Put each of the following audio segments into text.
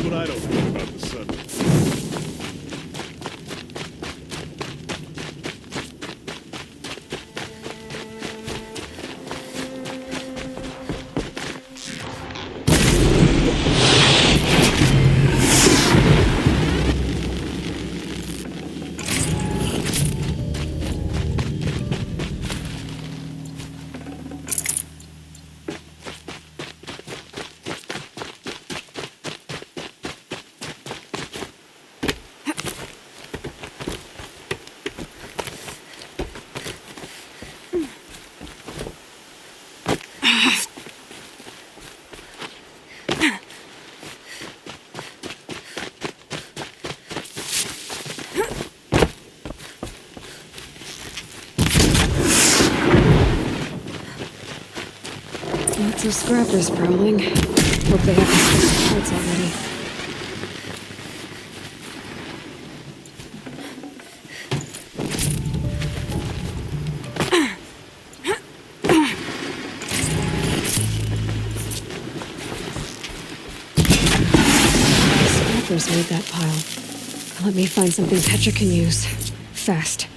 what I don't know about the subject. Lots of scrappers prowling. Hope they haven't fixed parts already. Scrappers made that pile. Let me find something Petra can use. Fast.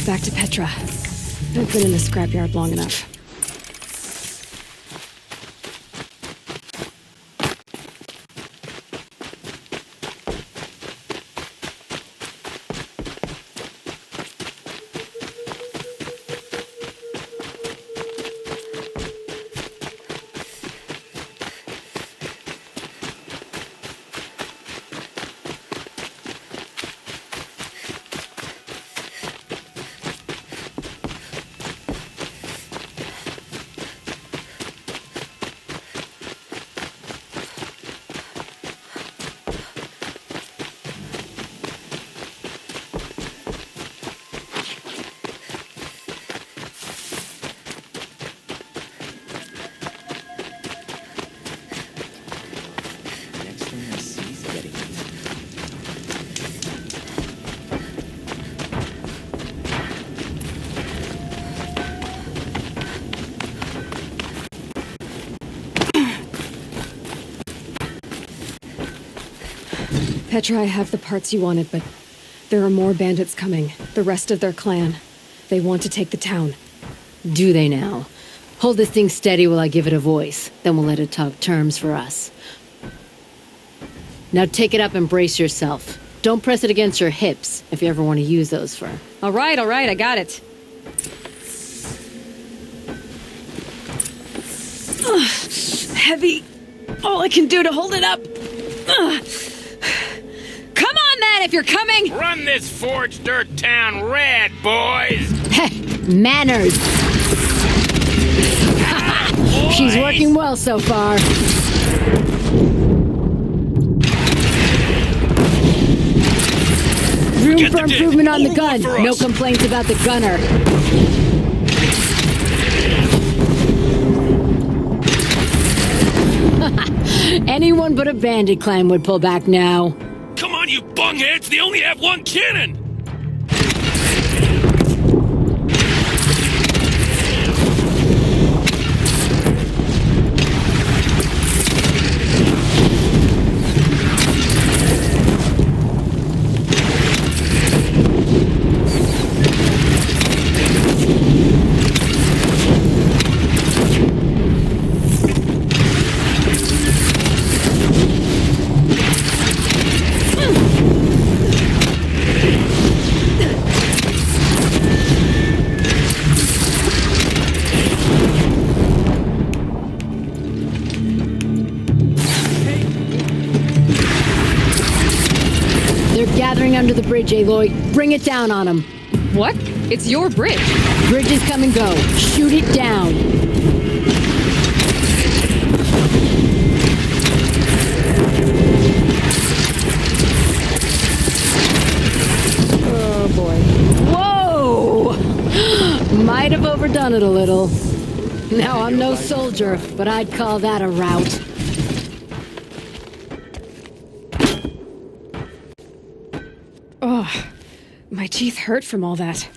Back to Petra. I've been in the scrapyard long enough. Petra, I have the parts you wanted, but there are more bandits coming. The rest of their clan. They want to take the town. Do they now? Hold this thing steady while I give it a voice. Then we'll let it talk terms for us. Now take it up and brace yourself. Don't press it against your hips, if you ever want to use those for... All right, I got it. Heavy. All I can do to hold it up. Come on, then, if you're coming! Run this forged dirt town red, boys! Manners! She's working well so far. Room for improvement on the gun. No complaints about the gunner. Anyone but a bandit clan would pull back now. Come on, you bungheads! They only have one cannon! firing under the bridge, Aloy. Bring it down on him. What? It's your bridge. Bridges come and go. Shoot it down. Oh boy. Whoa! Might have overdone it a little. Now, I'm no soldier, but I'd call that a rout. Oh, my teeth hurt from all that.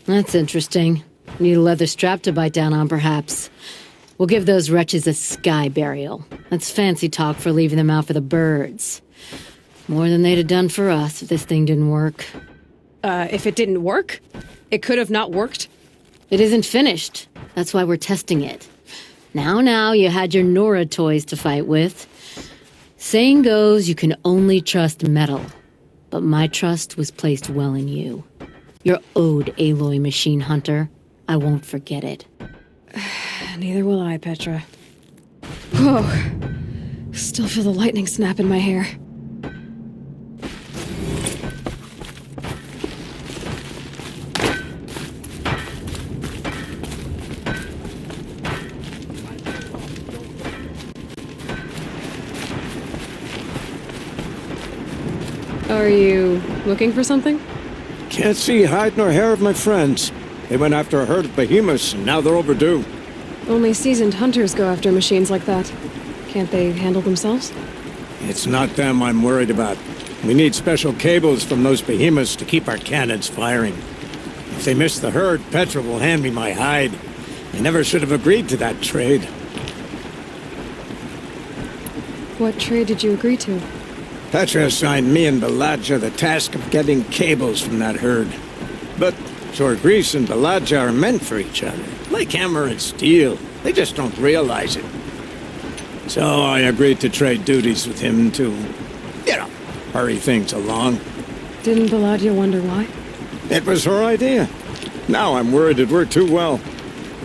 That's interesting. Need a leather strap to bite down on, perhaps. We'll give those wretches a sky burial. That's fancy talk for leaving them out for the birds. More than they'd have done for us if this thing didn't work. If it didn't work? It could have not worked? It isn't finished. That's why we're testing it. Now, you had your Nora toys to fight with. Saying goes, you can only trust metal. But my trust was placed well in you. You're owed, Aloy Machine Hunter. I won't forget it. Neither will I, Petra. Whoa. Still feel the lightning snap in my hair. Are you looking for something? Can't see hide nor hair of my friends. They went after a herd of behemoths, and now they're overdue. Only seasoned hunters go after machines like that. Can't they handle themselves? It's not them I'm worried about. We need special cables from those behemoths to keep our cannons firing. If they miss the herd, Petra will hand me my hide. I never should have agreed to that trade. What trade did you agree to? Petra assigned me and Baladja the task of getting cables from that herd. But Jorgris and Baladja are meant for each other, like hammer and steel. They just don't realize it. So I agreed to trade duties with him to, hurry things along. Didn't Baladja wonder why? It was her idea. Now I'm worried it worked too well.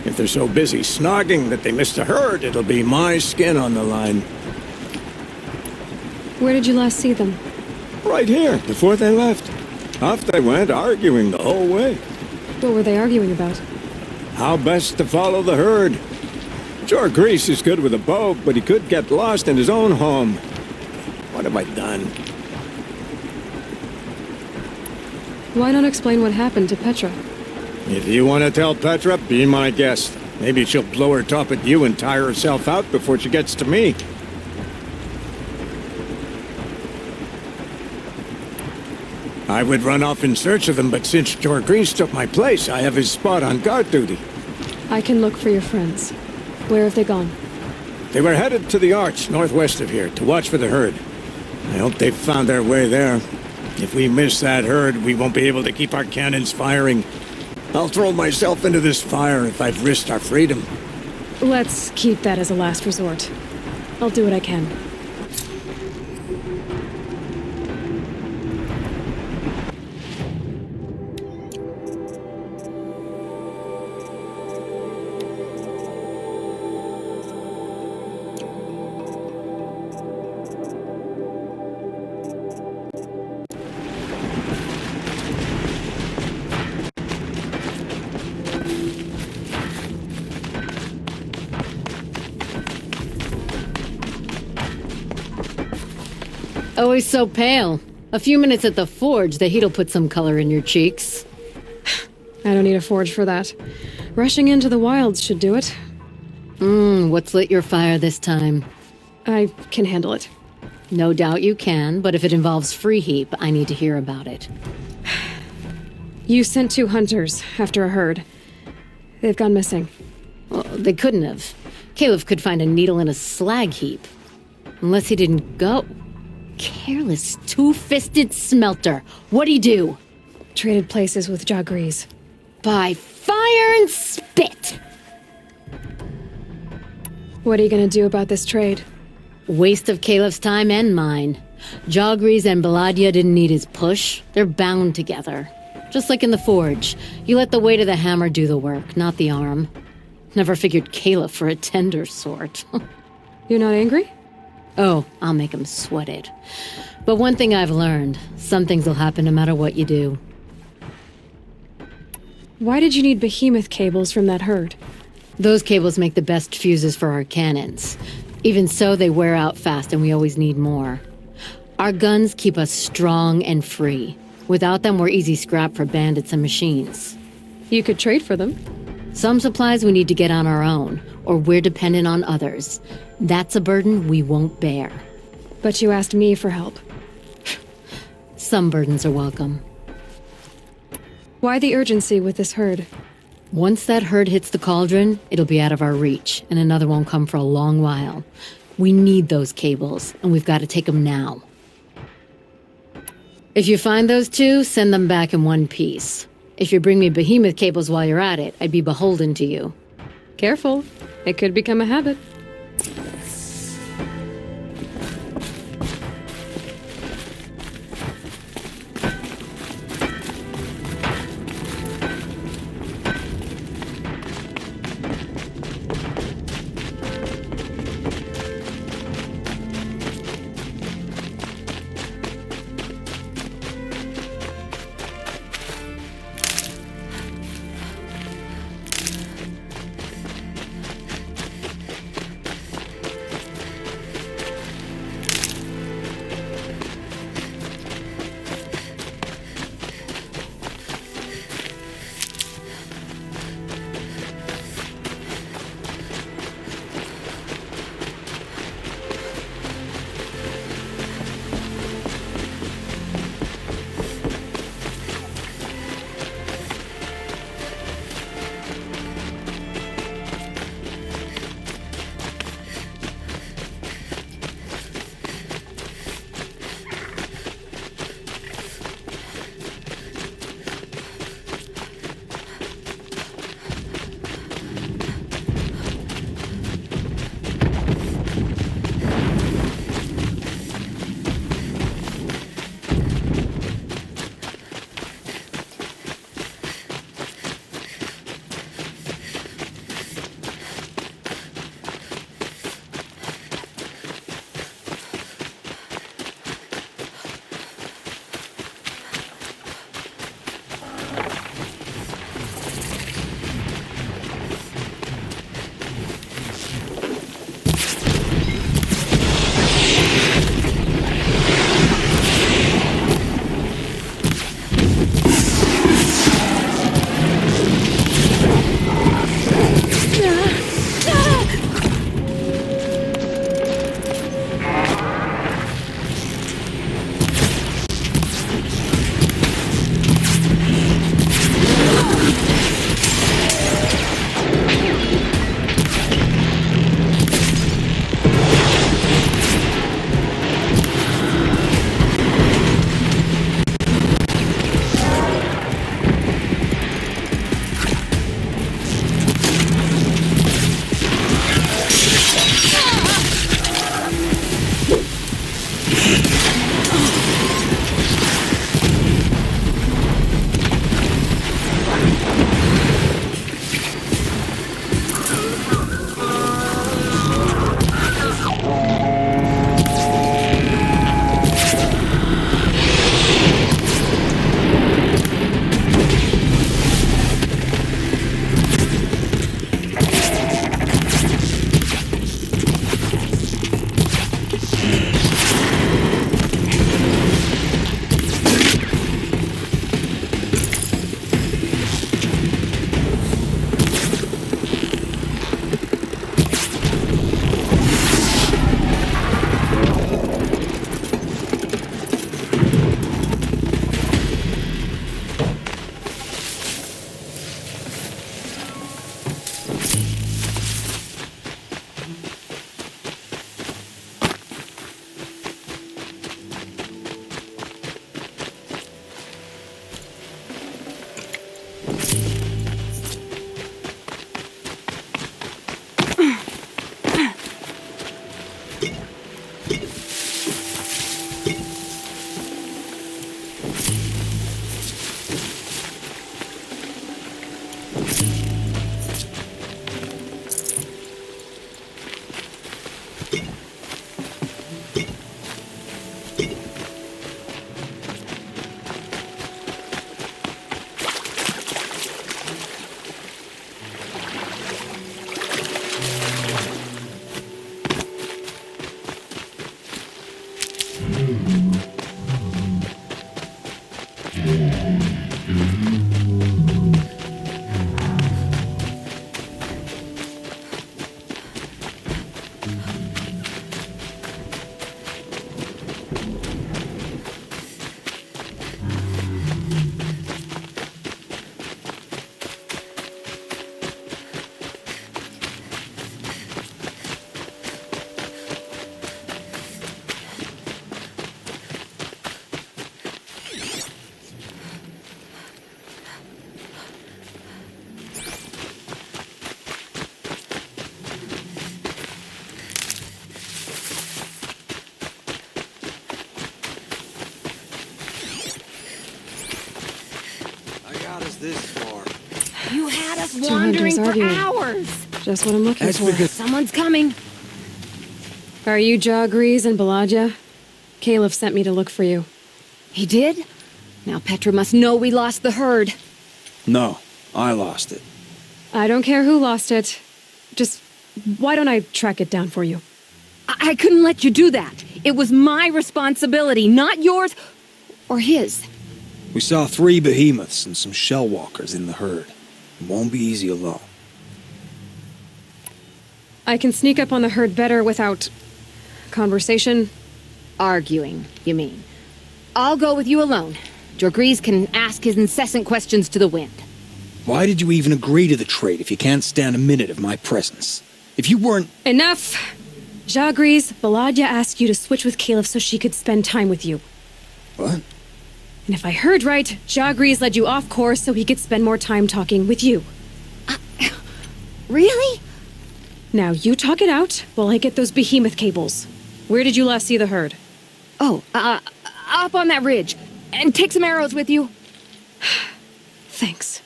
If they're so busy snogging that they missed a herd, it'll be my skin on the line. Where did you last see them? Right here, before they left. Off they went, arguing the whole way. What were they arguing about? How best to follow the herd. Jorgris is good with a bow, but he could get lost in his own home. What have I done? Why not explain what happened to Petra? If you want to tell Petra, be my guest. Maybe she'll blow her top at you and tire herself out before she gets to me. I would run off in search of them, but since Jorgris took my place, I have his spot on guard duty. I can look for your friends. Where have they gone? They were headed to the arch northwest of here to watch for the herd. I hope they've found their way there. If we miss that herd, we won't be able to keep our cannons firing. I'll throw myself into this fire if I've risked our freedom. Let's keep that as a last resort. I'll do what I can. Always so pale. A few minutes at the forge, the heat'll put some color in your cheeks. I don't need a forge for that. Rushing into the wilds should do it. What's lit your fire this time? I can handle it. No doubt you can, but if it involves free heap, I need to hear about it. You sent 2 hunters after a herd. They've gone missing. Well, they couldn't have. Caleb could find a needle in a slag heap. Unless he didn't go. Careless, two-fisted smelter. What'd he do? Traded places with Jorgris. By fire and spit! What are you gonna do about this trade? Waste of Caleb's time and mine. Jorgris and Baladja didn't need his push. They're bound together. Just like in the forge. You let the weight of the hammer do the work, not the arm. Never figured Caleb for a tender sort. You're not angry? Oh, I'll make him sweat it. But one thing I've learned, some things will happen no matter what you do. Why did you need behemoth cables from that herd? Those cables make the best fuses for our cannons. Even so, they wear out fast and we always need more. Our guns keep us strong and free. Without them, we're easy scrap for bandits and machines. You could trade for them. Some supplies we need to get on our own, or we're dependent on others. That's a burden we won't bear. But you asked me for help. Some burdens are welcome. Why the urgency with this herd? Once that herd hits the cauldron, it'll be out of our reach, and another won't come for a long while. We need those cables, and we've got to take them now. If you find those two, send them back in one piece. If you bring me behemoth cables while you're at it, I'd be beholden to you. Careful. It could become a habit. this far? You had us Two wandering hunters for arguing. hours. Just what I'm looking That's for. because- Someone's coming. Are you Jagrees and Baladja? Caliph sent me to look for you. He did? Now Petra must know we lost the herd. No, I lost it. I don't care who lost it. Just, why don't I track it down for you? I couldn't let you do that. It was my responsibility, not yours or his. We saw 3 behemoths and some shell walkers in the herd. It won't be easy alone. I can sneak up on the herd better without conversation. Arguing, you mean. I'll go with you alone. Jagrees can ask his incessant questions to the wind. Why did you even agree to the trade if you can't stand a minute of my presence? If you weren't... Enough! Jagrees, Baladja asked you to switch with Caliph so she could spend time with you. What? And if I heard right, Jagrees led you off course so he could spend more time talking with you. Really? Now you talk it out while I get those behemoth cables. Where did you last see the herd? Oh, up on that ridge. And take some arrows with you. Thanks.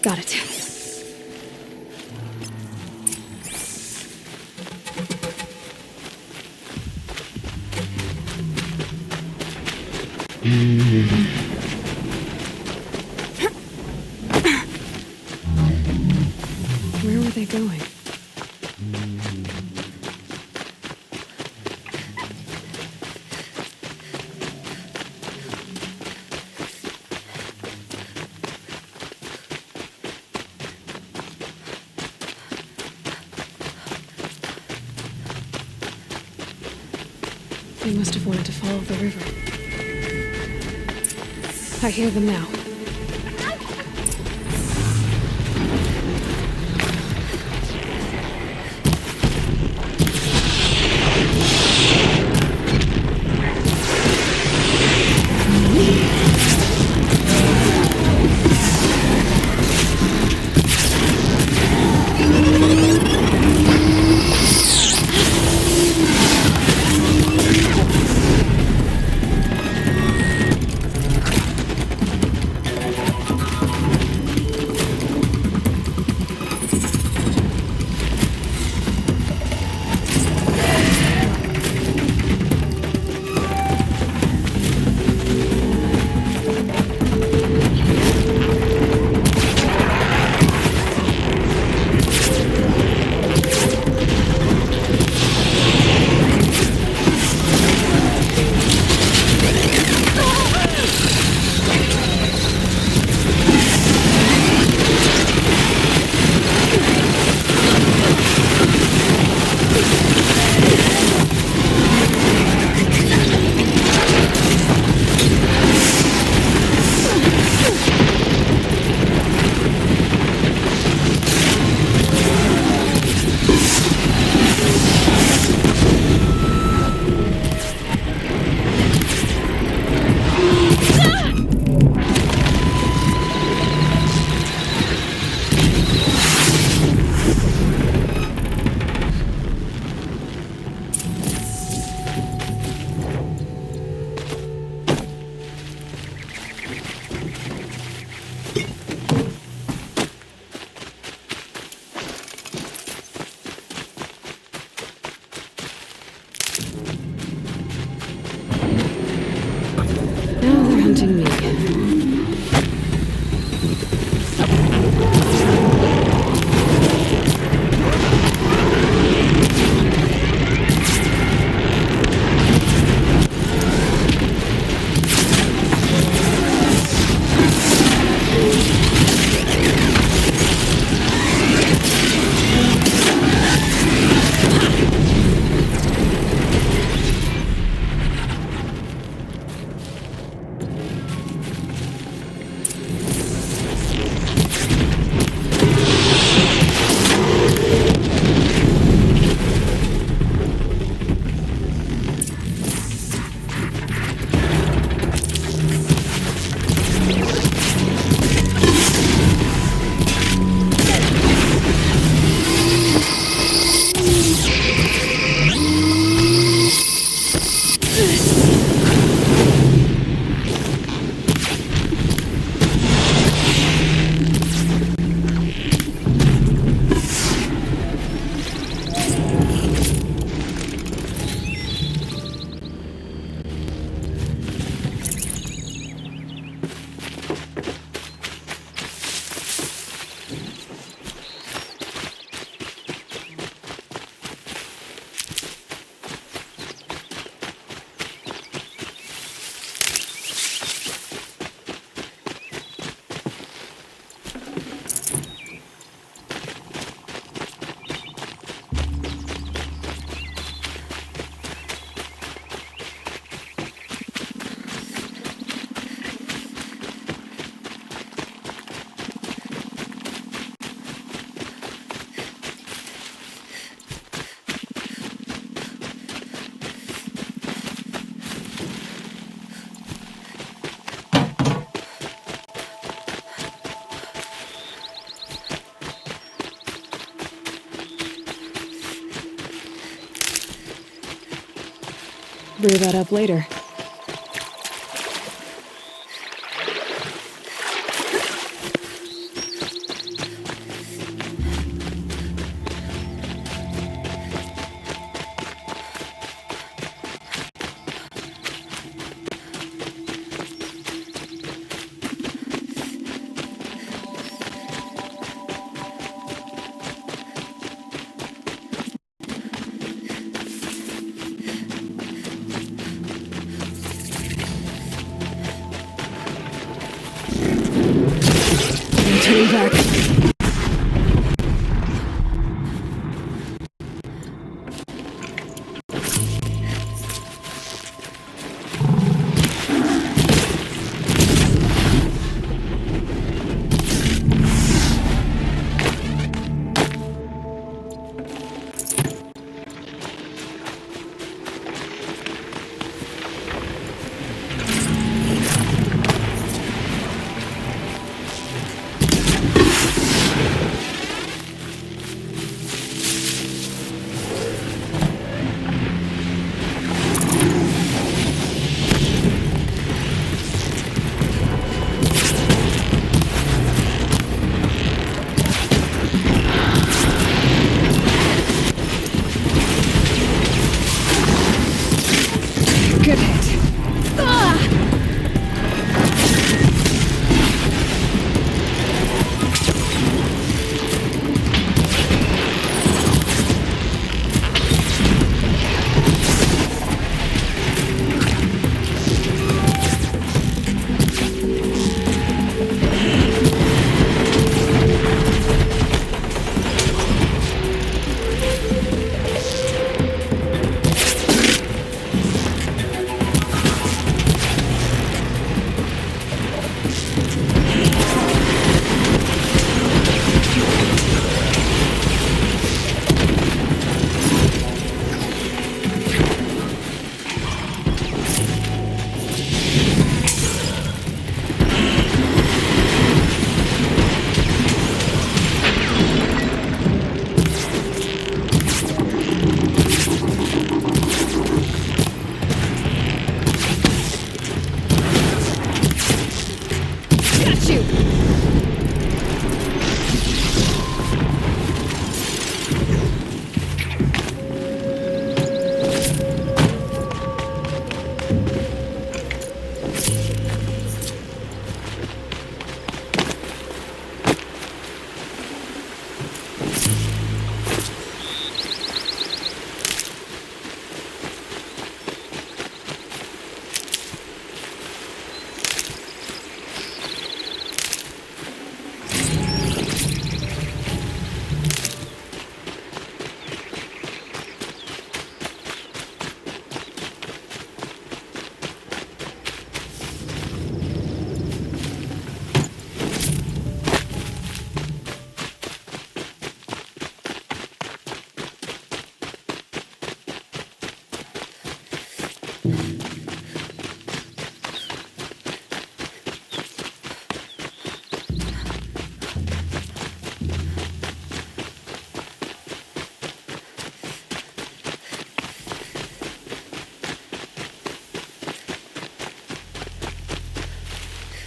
Got it. Where were they going? They must have wanted to follow the river. I hear them now. brew that up later. Turning back. Good hit. Got you!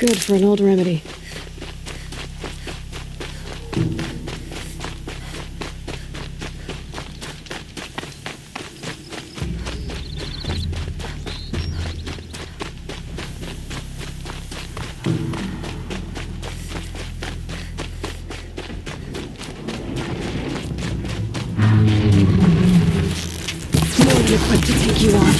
Good for an old remedy. More than equipped to take you on.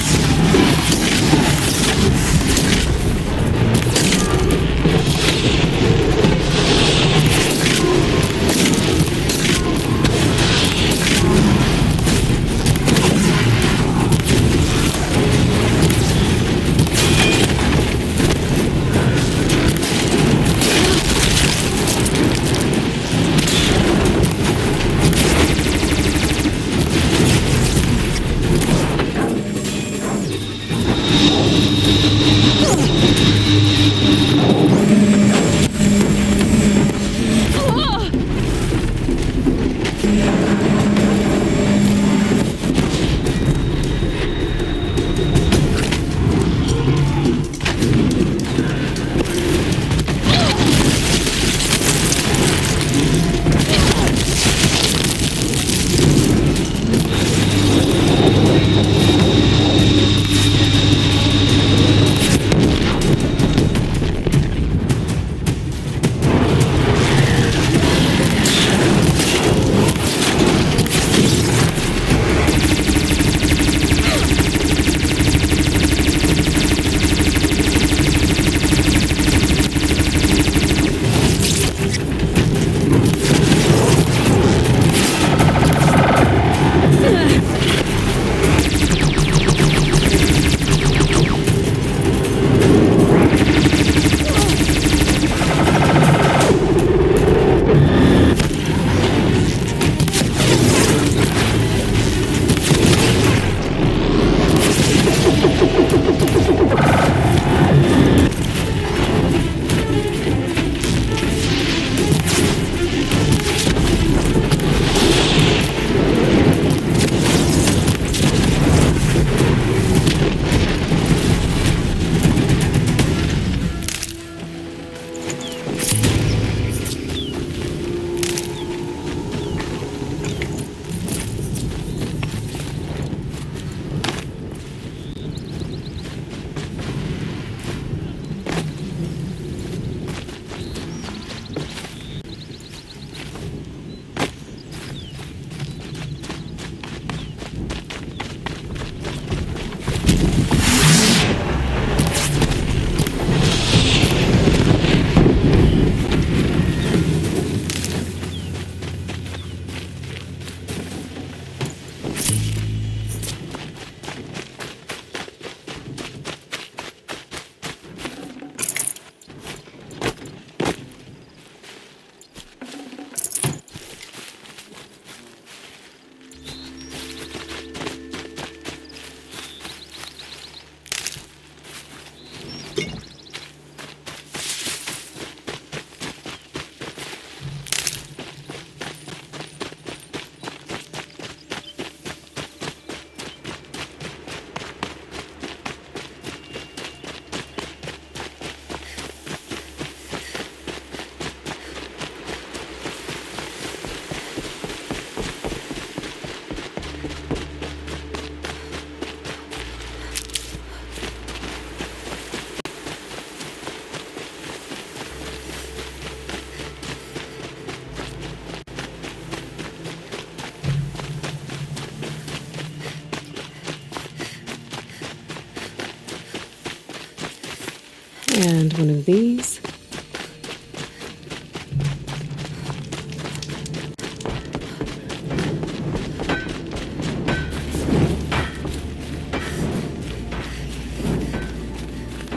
And one of these.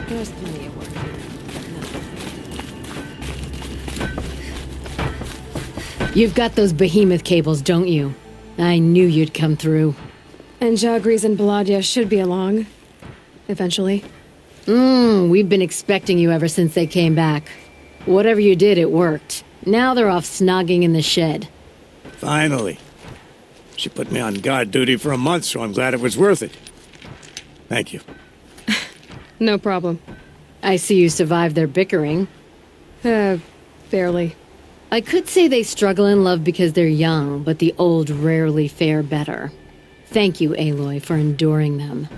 There's plenty of work here. You've got those behemoth cables, don't you? I knew you'd come through. And Jagris and Baladia should be along. Eventually. We've been expecting you ever since they came back. Whatever you did, it worked. Now they're off snogging in the shed. Finally. She put me on guard duty for a month, so I'm glad it was worth it. Thank you. No problem. I see you survived their bickering. Barely. I could say they struggle in love because they're young, but the old rarely fare better. Thank you, Aloy, for enduring them.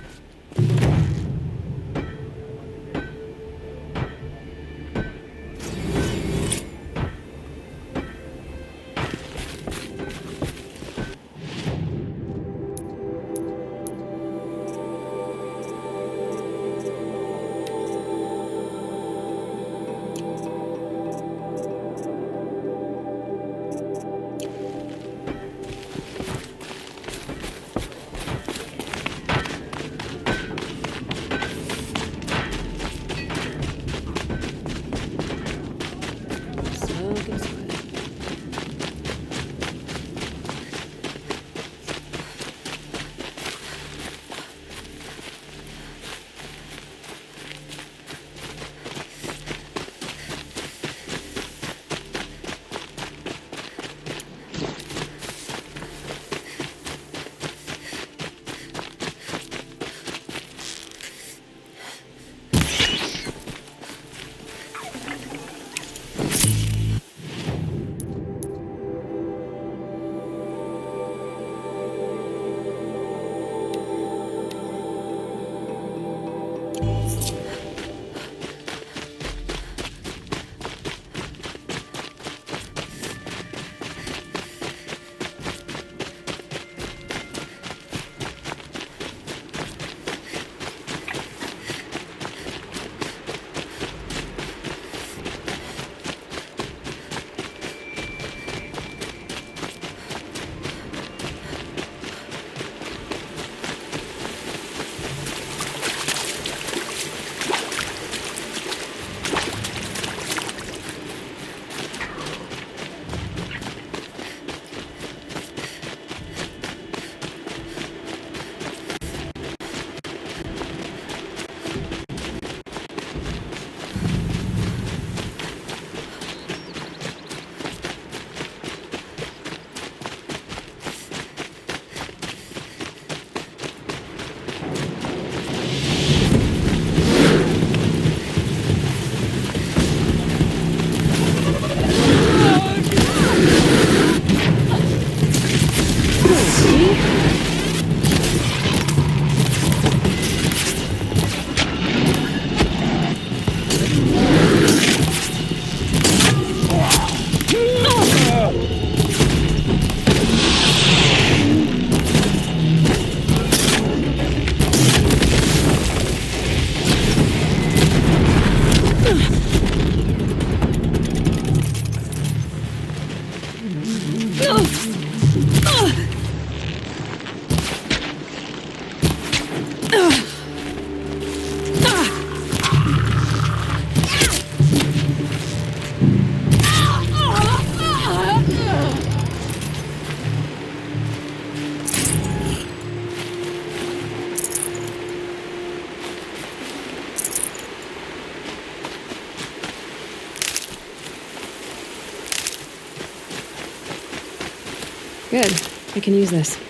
Good. I can use this.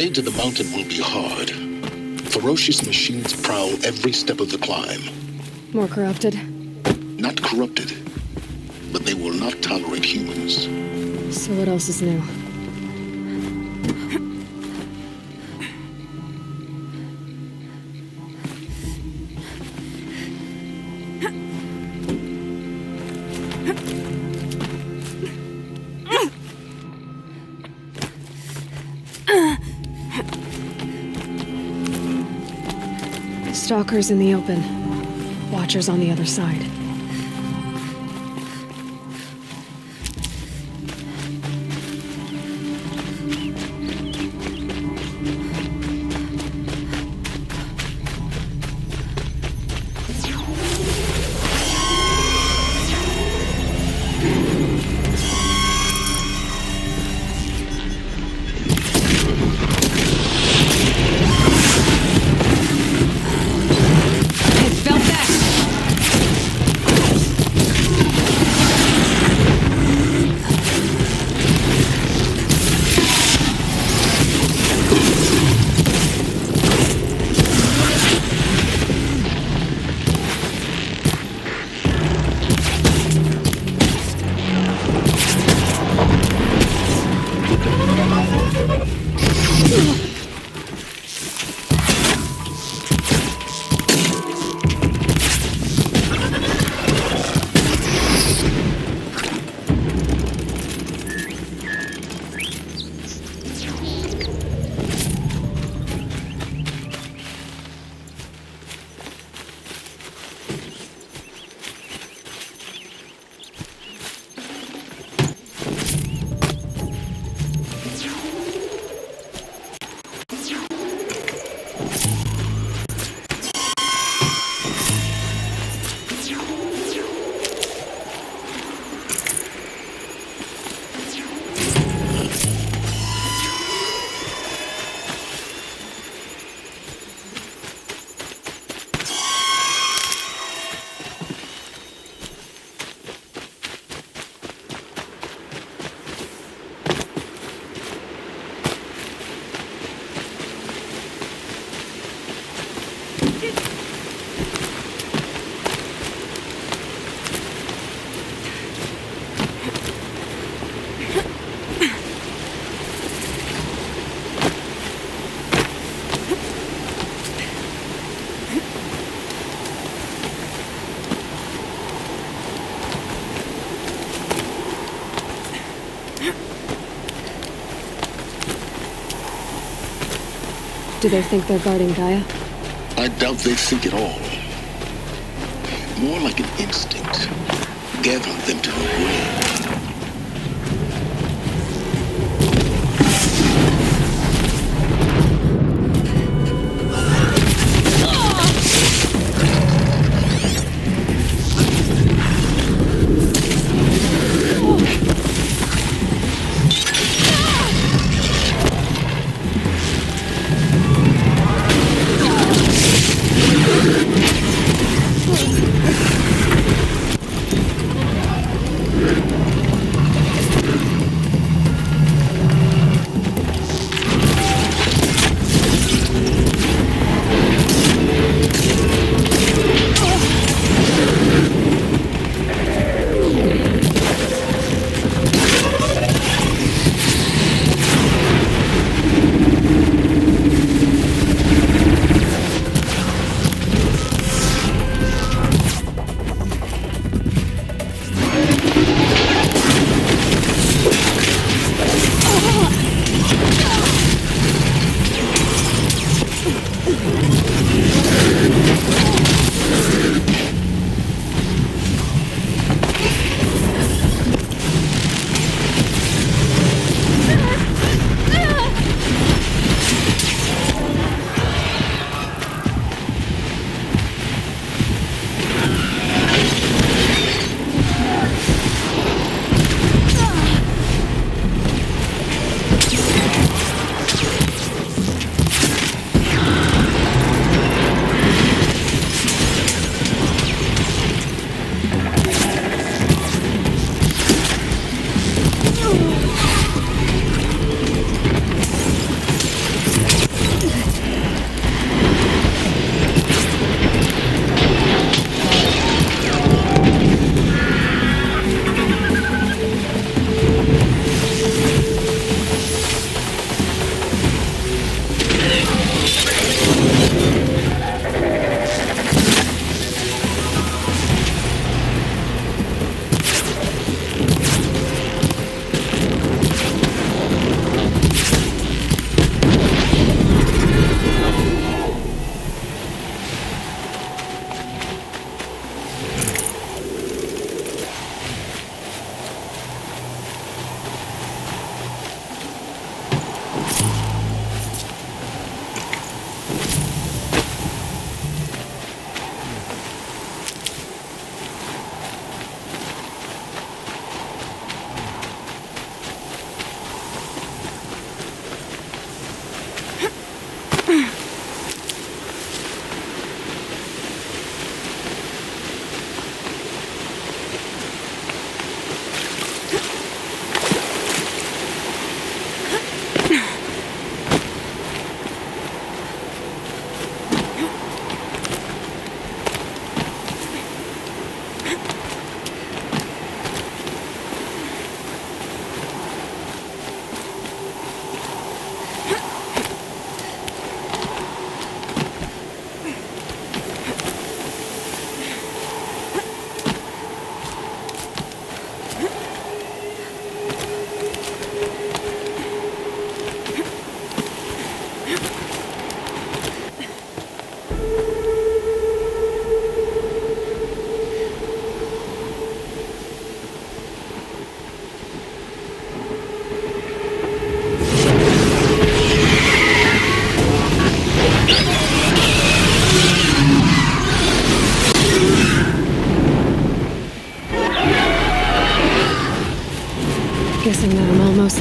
way to the mountain will be hard. Ferocious machines prowl every step of the climb. More corrupted? Not corrupted, but they will not tolerate humans. So what else is new? Stalkers in the open. Watchers on the other side. Do they think they're guarding Gaia? I doubt they think at all. More like an instinct. Gather them to the grave.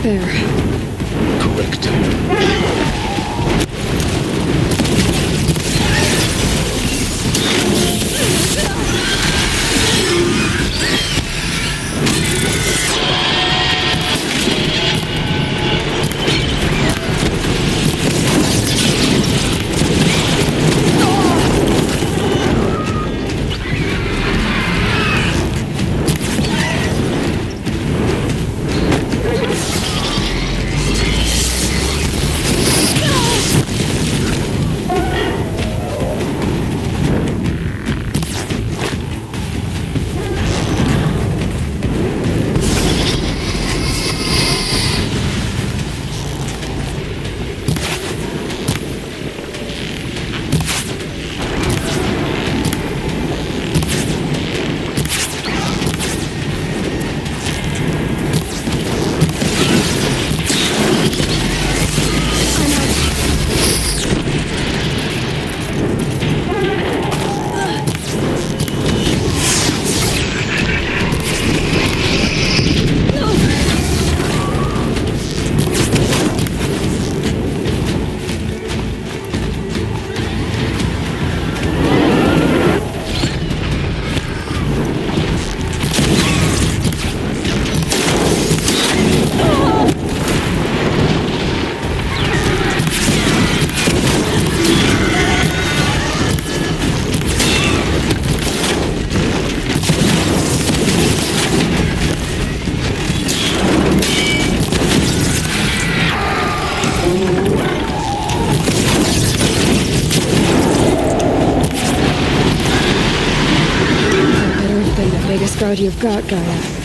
there. Correct. Biggest guard you've got, Gaia.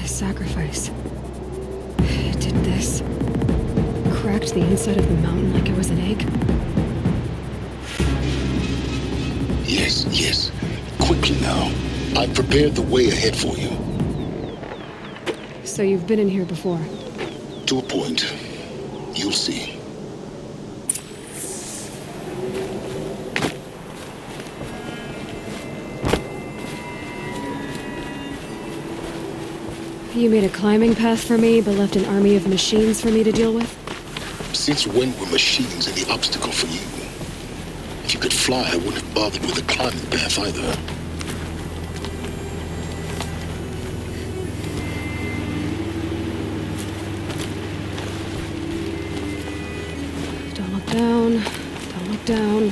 Sacrifice. It did this. Cracked the inside of the mountain like it was an egg. Yes, yes. Quickly now. I've prepared the way ahead for you. So you've been in here before? To a point. You'll see. You made a climbing path for me, but left an army of machines for me to deal with? Since when were machines any obstacle for you? If you could fly, I wouldn't have bothered with a climbing path either. Don't look down. Don't look down.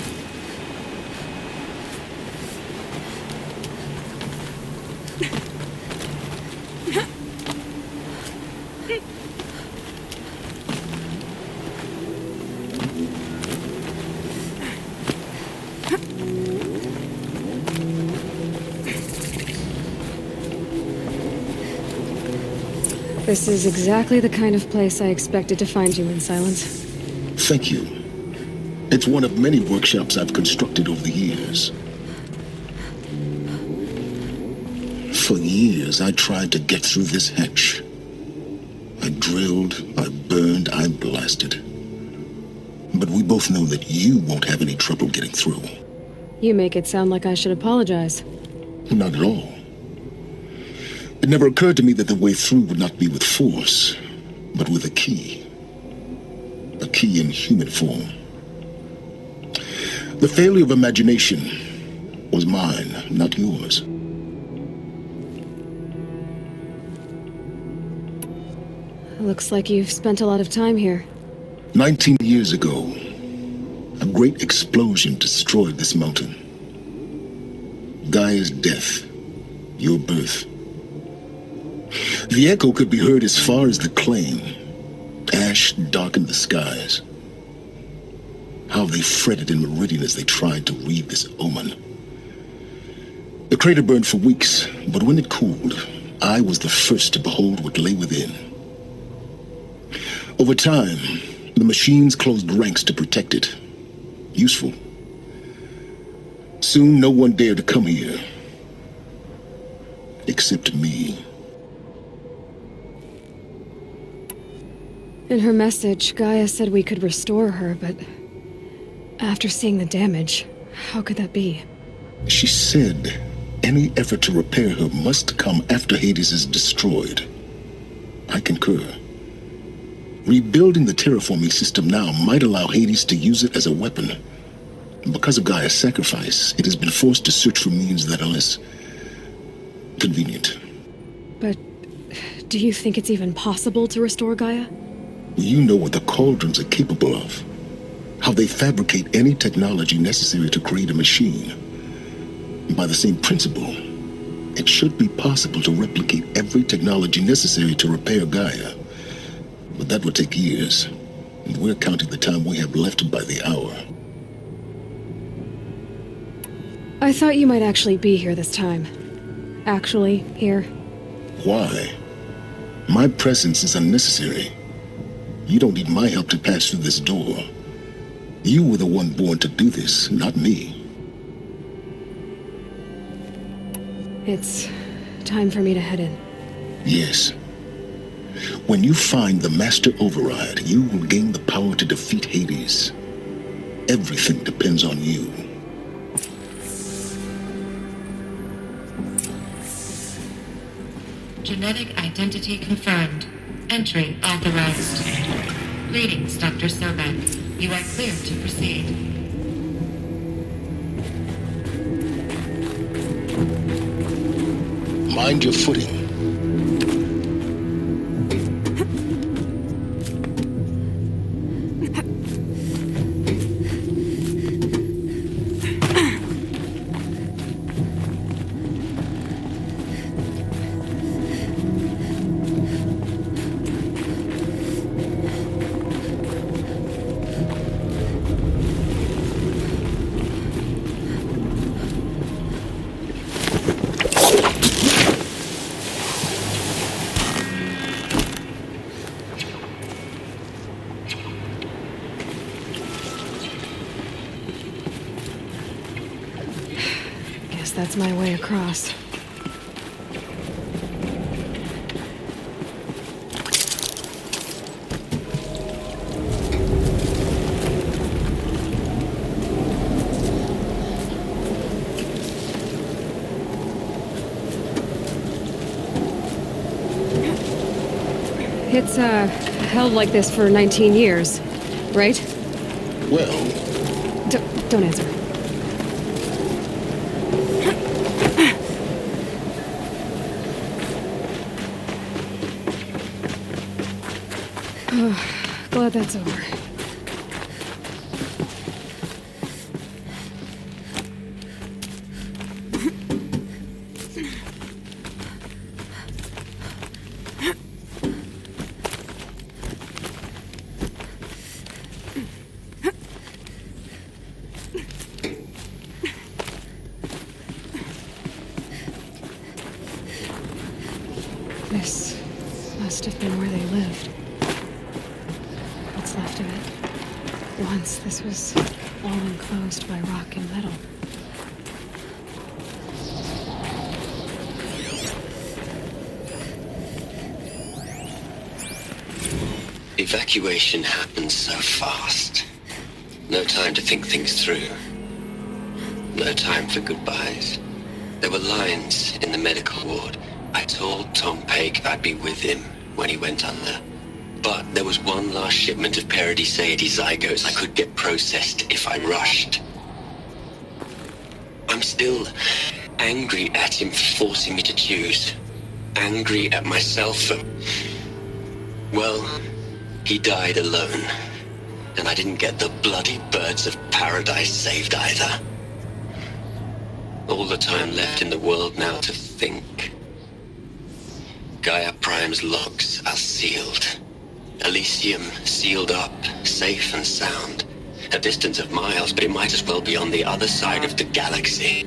This is exactly the kind of place I expected to find you in, Silence. Thank you. It's one of many workshops I've constructed over the years. For years, I tried to get through this hatch. I drilled, I burned, I blasted. But we both know that you won't have any trouble getting through. You make it sound like I should apologize. Not at all. It never occurred to me that the way through would not be with force, but with a key. A key in human form. The failure of imagination was mine, not yours. Looks like you've spent a lot of time here. 19 years ago, a great explosion destroyed this mountain. Gaia's death, your birth. The echo could be heard as far as the claim. Ash darkened the skies. How they fretted in Meridian as they tried to read this omen. The crater burned for weeks, but when it cooled, I was the first to behold what lay within. Over time, the machines closed ranks to protect it. Useful. Soon, no one dared to come here. Except me. In her message, Gaia said we could restore her, but after seeing the damage, how could that be? She said any effort to repair her must come after Hades is destroyed. I concur. Rebuilding the terraforming system now might allow Hades to use it as a weapon. Because of Gaia's sacrifice, it has been forced to search for means that are less convenient. But do you think it's even possible to restore Gaia? You know what the Cauldrons are capable of. How they fabricate any technology necessary to create a machine. By the same principle, it should be possible to replicate every technology necessary to repair Gaia. But that would take years, and we're counting the time we have left by the hour. I thought you might actually be here this time. Actually, here. Why? My presence is unnecessary. You don't need my help to pass through this door. You were the one born to do this, not me. It's time for me to head in. Yes. When you find the Master Override, you will gain the power to defeat Hades. Everything depends on you. Genetic identity confirmed. Entry authorized. Greetings, Dr. Sobek. You are cleared to proceed. Mind your footing. That's my way across. It's, held like this for 19 years, right? Well... Don't answer. Glad that's over. This must have been where they lived. What's left of it. Once this was all enclosed by rock and metal. Evacuation happened so fast. No time to think things through. No time for goodbyes. There were lines in the medical ward. I told Tom Paik I'd be with him when he went under. But there was one last shipment of Paradiseidae zygotes I could get processed if I rushed. I'm still angry at him for forcing me to choose. Angry at myself for... Well, he died alone. And I didn't get the bloody birds of paradise saved either. All the time left in the world now to think. Gaia Prime's logs are sealed. Elysium sealed up, safe and sound. A distance of miles, but it might as well be on the other side of the galaxy.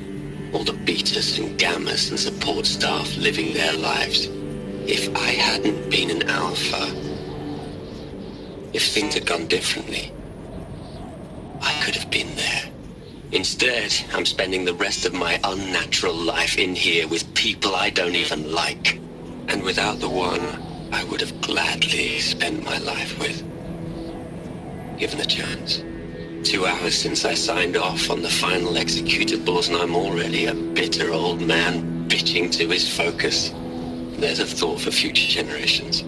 All the betas and gammas and support staff living their lives. If I hadn't been an alpha, if things had gone differently, I could have been there. Instead, I'm spending the rest of my unnatural life in here with people I don't even like. And without the one I would have gladly spent my life with. Given the chance. 2 hours since I signed off on the final executables, and I'm already a bitter old man bitching to his focus. There's a thought for future generations.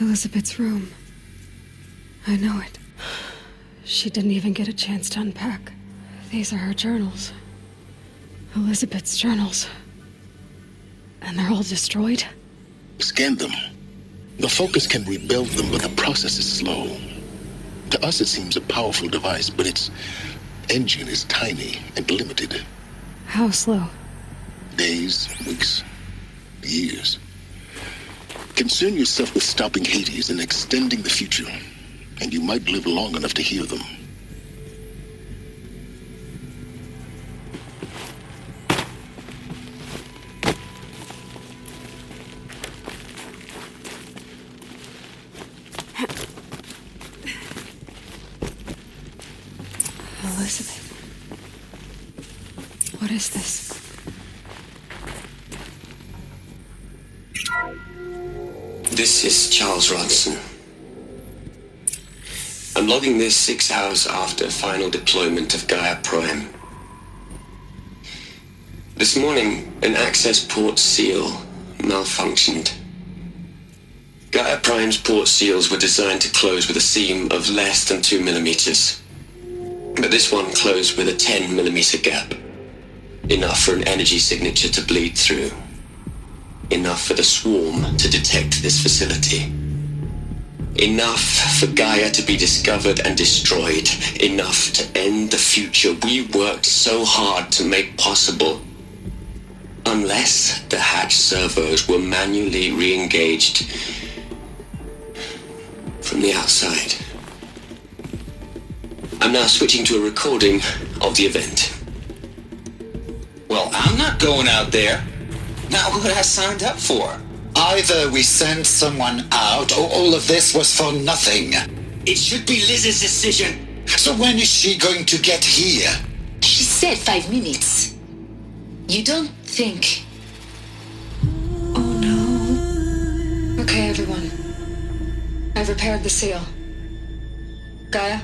Elizabeth's room. I know it. She didn't even get a chance to unpack. These are her journals. Elizabeth's journals. And they're all destroyed? Scan them. The Focus can rebuild them, but the process is slow. To us, it seems a powerful device, but its engine is tiny and limited. How slow? Days, weeks, years. Concern yourself with stopping Hades and extending the future, and you might live long enough to hear them. Elizabeth. What is this? This is Charles Ronson. I'm logging this 6 hours after final deployment of Gaia Prime. This morning, an access port seal malfunctioned. Gaia Prime's port seals were designed to close with a seam of less than 2 millimeters. But this one closed with a 10 millimeter gap. Enough for an energy signature to bleed through. Enough for the swarm to detect this facility. Enough for Gaia to be discovered and destroyed. Enough to end the future we worked so hard to make possible. Unless the hatch servos were manually re-engaged from the outside. I'm now switching to a recording of the event. Well, I'm not going out there. Not what I signed up for. Either we send someone out, or all of this was for nothing. It should be Liz's decision. So when is she going to get here? She said 5 minutes. You don't think... Oh no. Okay, everyone. I've repaired the seal. Gaia?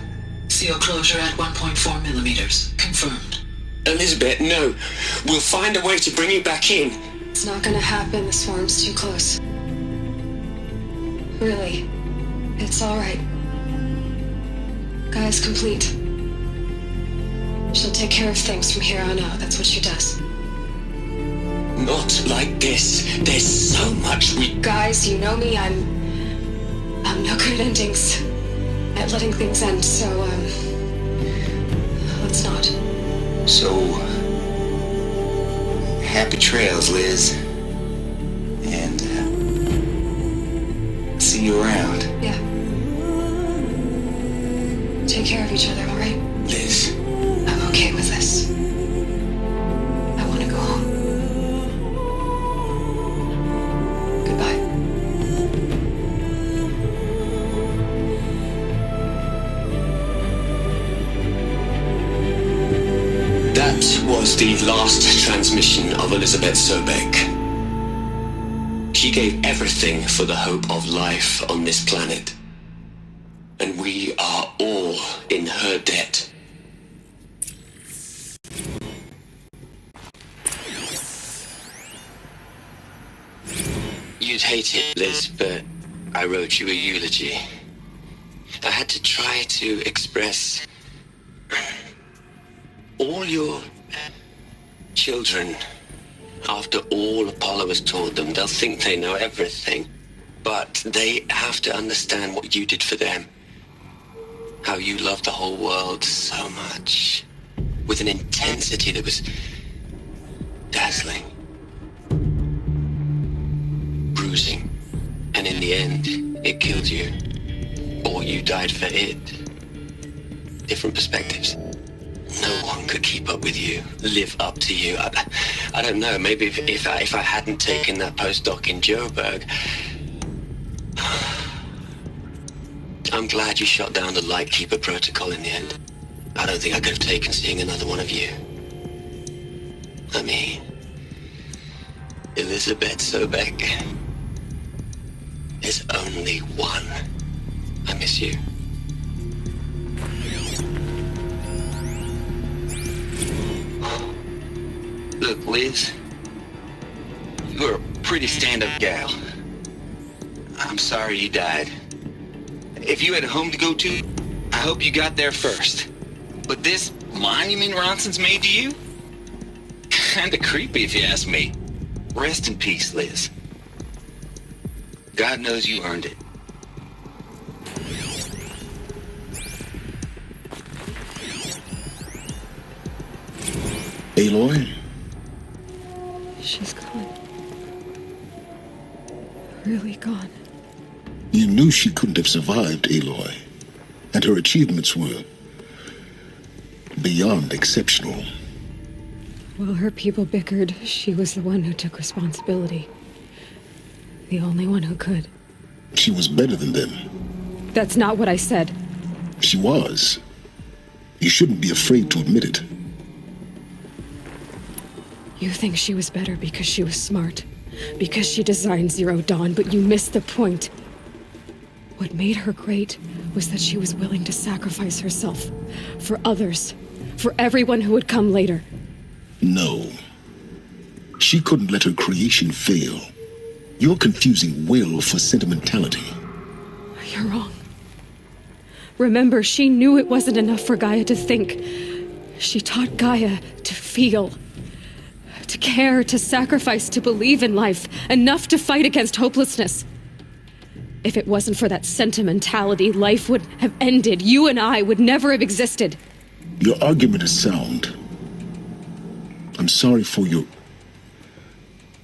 Seal closure at 1.4 millimeters. Confirmed. Elizabeth, no. We'll find a way to bring you back in. It's not gonna happen. The swarm's too close. Really. It's alright. Gaia's complete. She'll take care of things from here on out. That's what she does. Not like this. There's so much we... Guys, you know me. I'm no good at endings. At letting things end, so, let's not. So... happy trails, Liz. And, see you around. Yeah. Take care of each other, alright? Liz. I'm okay with this. I want to go home. Goodbye. That was the last transmission of Elizabeth Sobek. She gave everything for the hope of life on this planet. And we are all in her debt. You'd hate it, Liz, but I wrote you a eulogy. I had to try to express all your children. After all Apollo has taught them, they'll think they know everything. But they have to understand what you did for them. How you loved the whole world so much. With an intensity that was dazzling. Bruising. And in the end, it killed you. Or you died for it. Different perspectives. No one could keep up with you, live up to you. I don't know, maybe if I hadn't taken that postdoc in Joburg. I'm glad you shot down the Lightkeeper protocol in the end. I don't think I could have taken seeing another one of you. I mean, Elizabeth Sobek. There's only one. I miss you. Look, Liz, you're a pretty stand-up gal. I'm sorry you died. If you had a home to go to, I hope you got there first. But this monument Ronson's made to you? Kinda creepy if you ask me. Rest in peace, Liz. God knows you earned it. Aloy? She's gone. Really gone. You knew she couldn't have survived, Aloy. And her achievements were beyond exceptional. While her people bickered, she was the one who took responsibility. The only one who could. She was better than them. That's not what I said. She was. You shouldn't be afraid to admit it. You think she was better because she was smart, because she designed Zero Dawn, but you missed the point. What made her great was that she was willing to sacrifice herself for others, for everyone who would come later. No. She couldn't let her creation fail. You're confusing will for sentimentality. You're wrong. Remember, she knew it wasn't enough for Gaia to think. She taught Gaia to feel. To care, to sacrifice, to believe in life, enough to fight against hopelessness. If it wasn't for that sentimentality, life would have ended. You and I would never have existed. Your argument is sound. I'm sorry for your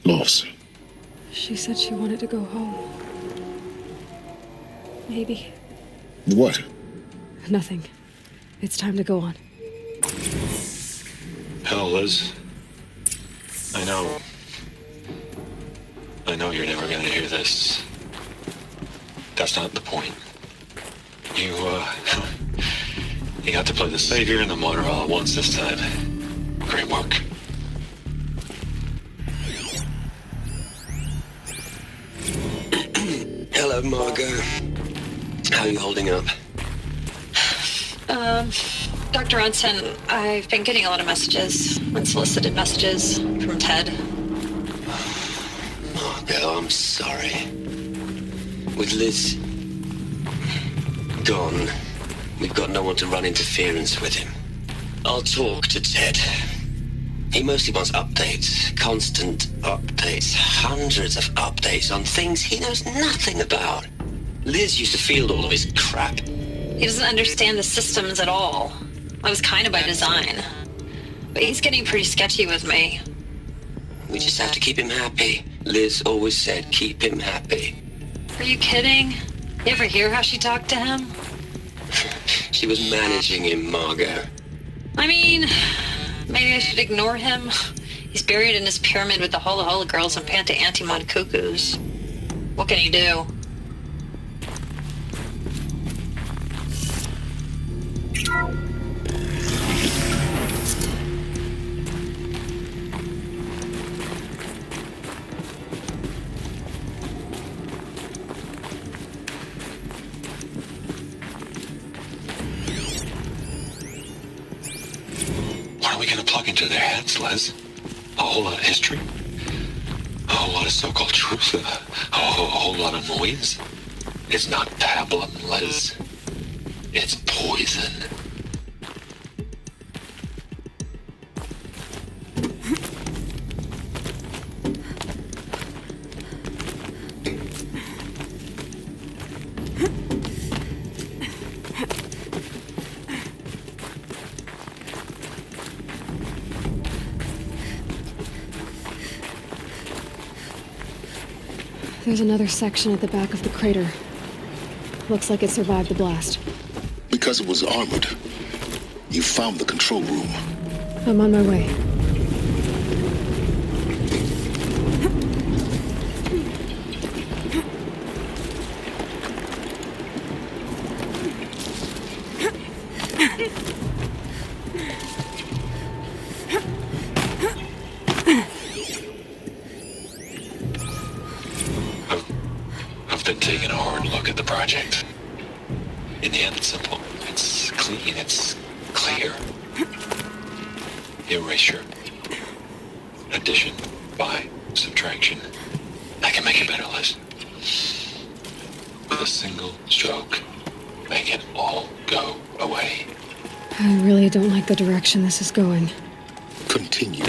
loss. She said she wanted to go home. Maybe. What? Nothing. It's time to go on. Hell, Liz. I know you're never gonna hear this. That's not the point. You got to play the savior and the martyr all at once this time. Great work. Hello, Margot. How are you holding up? Dr. Ronson, I've been getting a lot of messages, unsolicited messages from Ted. Margot, I'm sorry. With Liz gone, we've got no one to run interference with him. I'll talk to Ted. He mostly wants updates, constant updates, hundreds of updates on things he knows nothing about. Liz used to field all of his crap. He doesn't understand the systems at all. That was kind of by design. But he's getting pretty sketchy with me. We just have to keep him happy. Liz always said, keep him happy. Are you kidding? You ever hear how she talked to him? She was managing him, Margot. I mean, maybe I should ignore him. He's buried in his pyramid with the Hola Hola girls and Panta Antimon cuckoos. What can he do? What are we gonna plug into their heads, Les? A whole lot of history? A whole lot lot of so-called truth, a whole lot of noise. It's not pablum, Les. It's poison. There's another section at the back of the crater. Looks like it survived the blast. Because it was armored, you found the control room. I'm on my way. I've been taking a hard look at the project. In the end, it's simple. It's clean. It's clear. Erasure. Addition. By. Subtraction. I can make it better, Liz. With a single stroke. Make it all go away. I really don't like the direction this is going. Continue.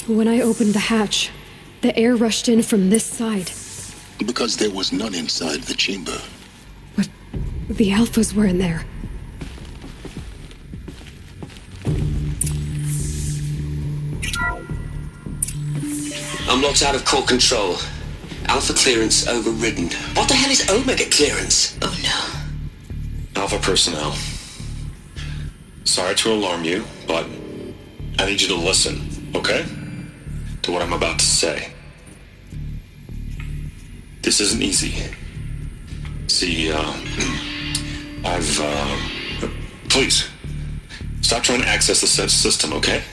When I opened the hatch, the air rushed in from this side. Because there was none inside the chamber. But the alphas were in there. I'm locked out of core control. Alpha clearance overridden. What the hell is Omega clearance? Oh no. Alpha personnel. Sorry to alarm you, but I need you to listen, okay? To what I'm about to say. This isn't easy. See, please, stop trying to access the said system, okay?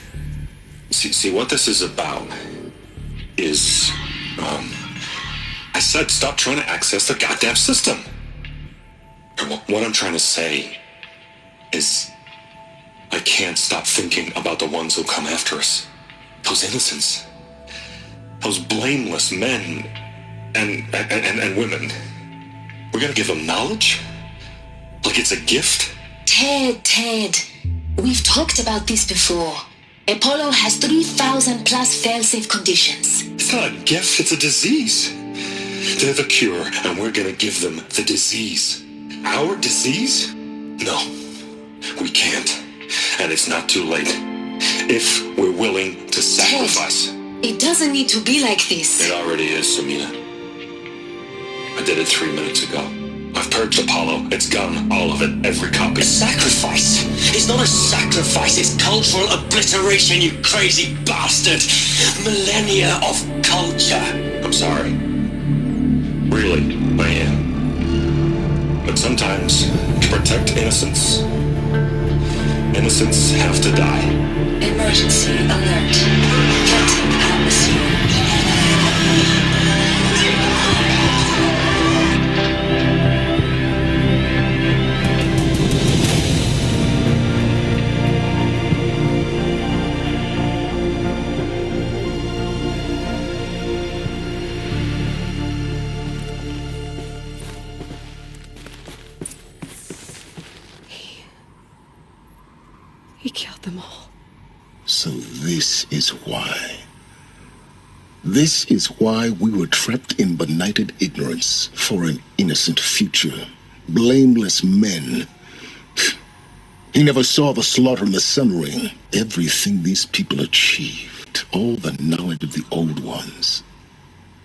See, what this is about is, I said stop trying to access the goddamn system. And what I'm trying to say is, I can't stop thinking about the ones who come after us. Those innocents. Those blameless men and women. We're gonna give them knowledge? Like it's a gift? Ted. We've talked about this before. Apollo has 3,000 plus fail-safe conditions. It's not a gift, it's a disease. They're the cure, and we're gonna give them the disease. Our disease? No, we can't. And it's not too late. If we're willing to sacrifice. Ted, it doesn't need to be like this. It already is, Samina. I did it 3 minutes ago. I've purged Apollo. It's gone. All of it. Every copy. A sacrifice? It's not a sacrifice. It's cultural obliteration, you crazy bastard. Millennia of culture. I'm sorry. Really, I am. But sometimes, to protect innocence, innocents have to die. Emergency alert. Captain atmosphere. He killed them all. So this is why. This is why we were trapped in benighted ignorance for an innocent future. Blameless men. He never saw the slaughter in the Sun Ring. Everything these people achieve night, all the knowledge of the old ones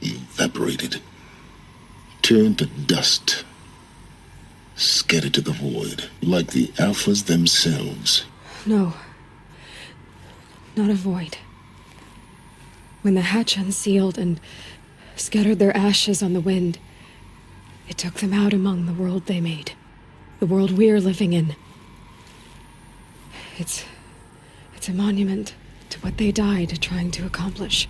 evaporated, turned to dust, scattered to the void, like the Alphas themselves. No. Not a void. When the hatch unsealed and scattered their ashes on the wind, it took them out among the world they made. The world we're living in. It's a monument to what they died trying to accomplish.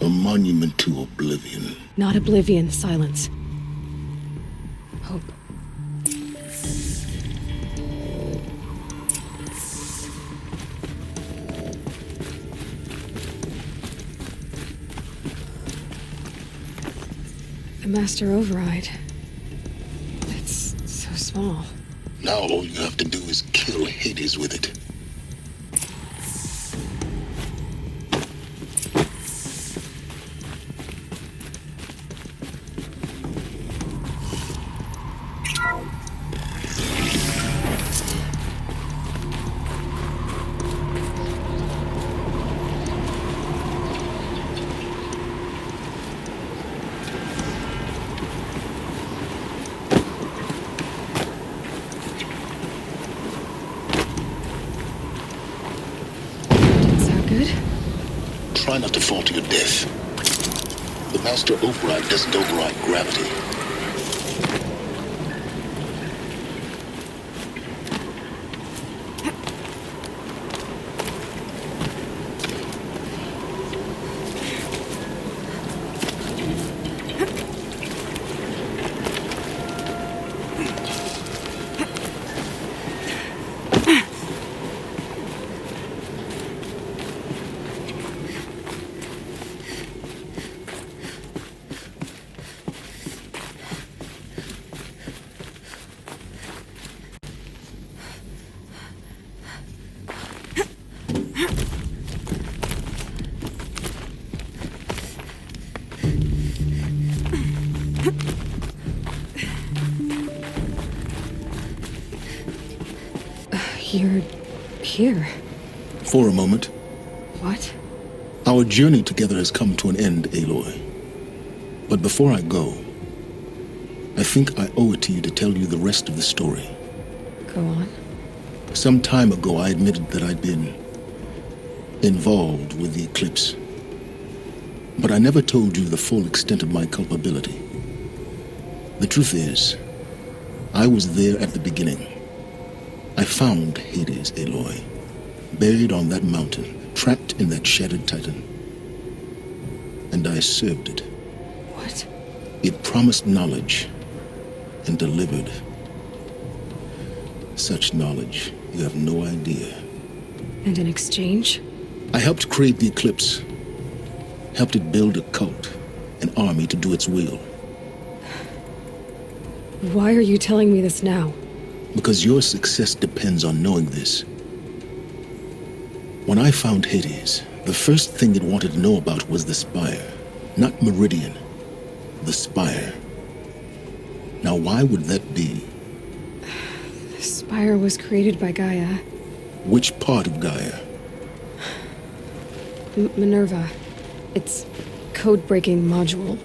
A monument to oblivion. Not oblivion, silence. Hope. The master override. It's so small. Now all you have to do is kill Hades with it. Try not to fall to your death. The master override doesn't override gravity. You're here. For a moment. What? Our journey together has come to an end, Aloy. But before I go, I think I owe it to you to tell you the rest of the story. Go on. Some time ago, I admitted that I'd been involved with the eclipse. But I never told you the full extent of my culpability. The truth is, I was there at the beginning. I found Hades, Aloy, buried on that mountain, trapped in that shattered titan. And I served it. What? It promised knowledge and delivered such knowledge you have no idea. And in exchange? I helped create the eclipse, helped it build a cult, an army to do its will. Why are you telling me this now? Because your success depends on knowing this. When I found Hades, the first thing it wanted to know about was the Spire. Not Meridian. The Spire. Now why would that be? The Spire was created by Gaia. Which part of Gaia? Minerva. Its code-breaking module.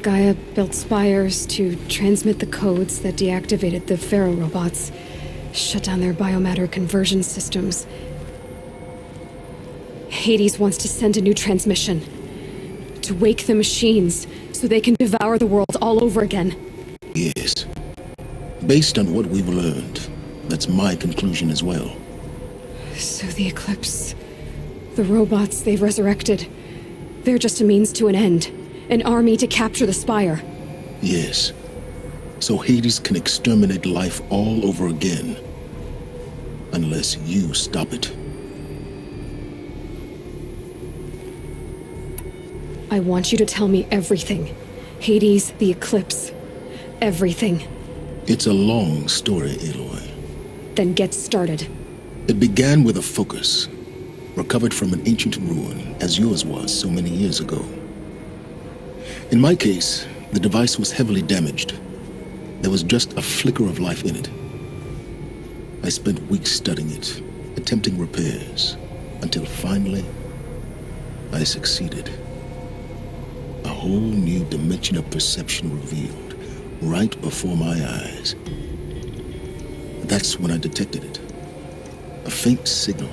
Gaia built spires to transmit the codes that deactivated the Pharaoh robots, shut down their biomatter conversion systems. Hades wants to send a new transmission, to wake the machines so they can devour the world all over again. Yes. Based on what we've learned, that's my conclusion as well. So the Eclipse, the robots they've resurrected, they're just a means to an end. An army to capture the Spire. Yes. So Hades can exterminate life all over again. Unless you stop it. I want you to tell me everything. Hades, the Eclipse. Everything. It's a long story, Aloy. Then get started. It began with a focus. Recovered from an ancient ruin, as yours was so many years ago. In my case, the device was heavily damaged. There was just a flicker of life in it. I spent weeks studying it, attempting repairs, until finally, I succeeded. A whole new dimension of perception revealed right before my eyes. That's when I detected it. A faint signal.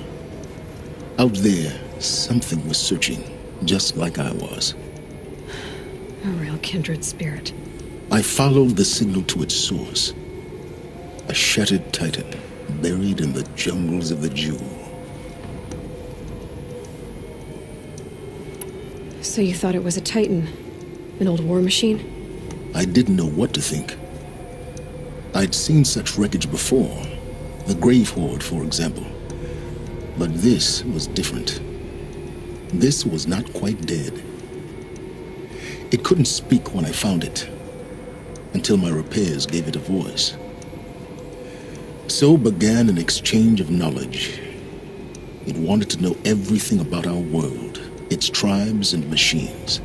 Out there, something was searching, just like I was. A real kindred spirit. I followed the signal to its source. A shattered titan, buried in the jungles of the Jewel. So you thought it was a Titan? An old war machine? I didn't know what to think. I'd seen such wreckage before. The Grave Horde, for example. But this was different. This was not quite dead. It couldn't speak when I found it, until my repairs gave it a voice. So began an exchange of knowledge. It wanted to know everything about our world, its tribes and machines.